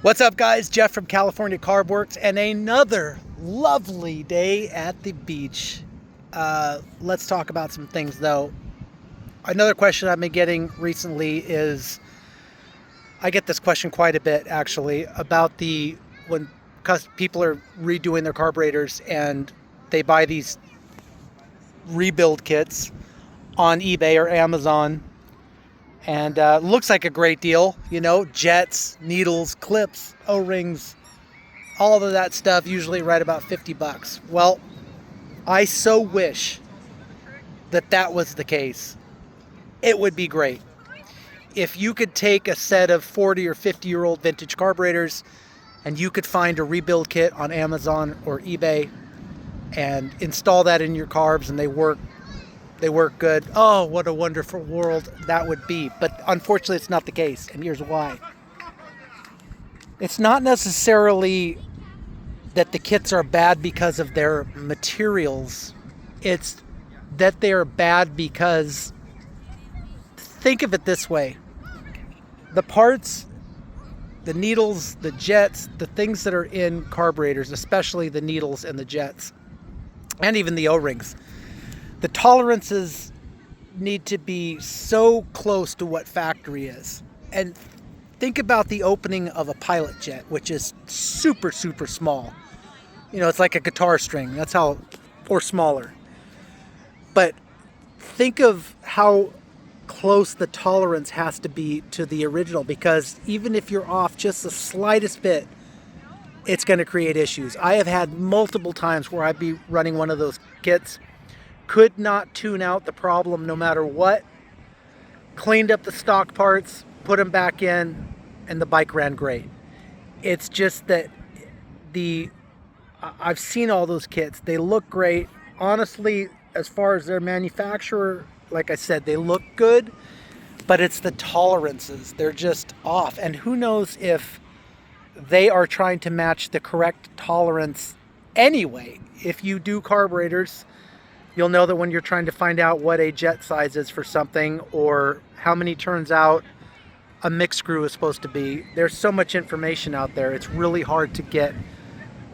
What's up, guys? Jeff from California Carb Works, and another lovely day at the beach. Let's talk about some things, though. Another question I've been getting recently is, I get this question quite a bit, actually, about when people are redoing their carburetors and they buy these rebuild kits on eBay or Amazon. And looks like a great deal, you know, jets, needles, clips, O-rings, all of that stuff, usually right about 50 bucks. Well, I so wish that that was the case. It would be great. If you could take a set of 40 or 50-year-old vintage carburetors and you could find a rebuild kit on Amazon or eBay and install that in your carbs and they work good. Oh, what a wonderful world that would be. But unfortunately, it's not the case. And here's why. It's not necessarily that the kits are bad because of their materials. It's that they are bad because, think of it this way. The parts, the needles, the jets, the things that are in carburetors, especially the needles and the jets, and even the O-rings, the tolerances need to be so close to what factory is. And think about the opening of a pilot jet, which is super, super small. You know, it's like a guitar string. That's how, or smaller. But think of how close the tolerance has to be to the original, because even if you're off just the slightest bit, it's going to create issues. I have had multiple times where I'd be running one of those kits, could not tune out the problem no matter what, cleaned up the stock parts, put them back in, and the bike ran great. It's just that I've seen all those kits. They look great. Honestly, as far as their manufacturer, like I said, they look good, but it's the tolerances. They're just off. And who knows if they are trying to match the correct tolerance anyway. If you do carburetors, you'll know that when you're trying to find out what a jet size is for something or how many turns out a mix screw is supposed to be, there's so much information out there. It's really hard to get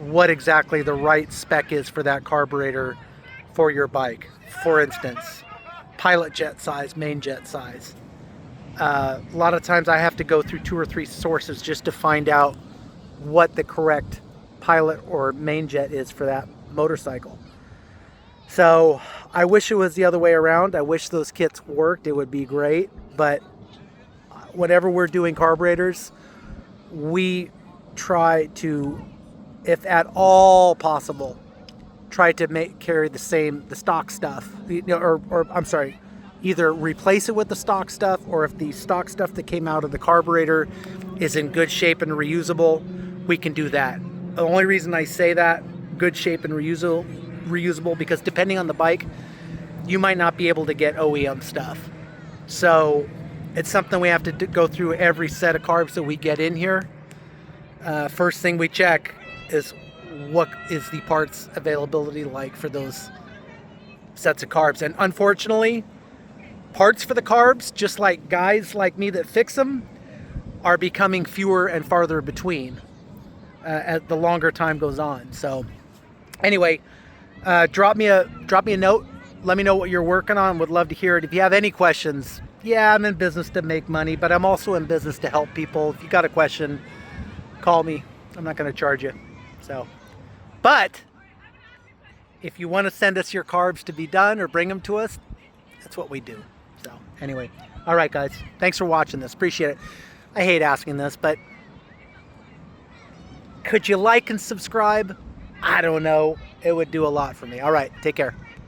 what exactly the right spec is for that carburetor for your bike. For instance, pilot jet size, main jet size. A lot of times I have to go through 2 or 3 sources just to find out what the correct pilot or main jet is for that motorcycle. So I wish it was the other way around. I wish those kits worked. It would be great. But whenever we're doing carburetors, we try to, if at all possible, try to carry the stock stuff. You know, or I'm sorry, either replace it with the stock stuff, or if the stock stuff that came out of the carburetor is in good shape and reusable, we can do that. The only reason I say that, good shape and reusable, because depending on the bike, you might not be able to get OEM stuff. So it's something we have to go through every set of carbs that we get in here. First thing we check is what is the parts availability like for those sets of carbs. And unfortunately, parts for the carbs, just like guys like me that fix them, are becoming fewer and farther between as the longer time goes on. So anyway, drop me a note. Let me know what you're working on. Would love to hear it. If you have any questions, yeah, I'm in business to make money, but I'm also in business to help people. If you got a question, call me. I'm not going to charge you. But if you want to send us your carbs to be done or bring them to us, that's what we do. So anyway, all right, guys. Thanks for watching this. Appreciate it. I hate asking this, but could you like and subscribe? I don't know. It would do a lot for me. All right. Take care.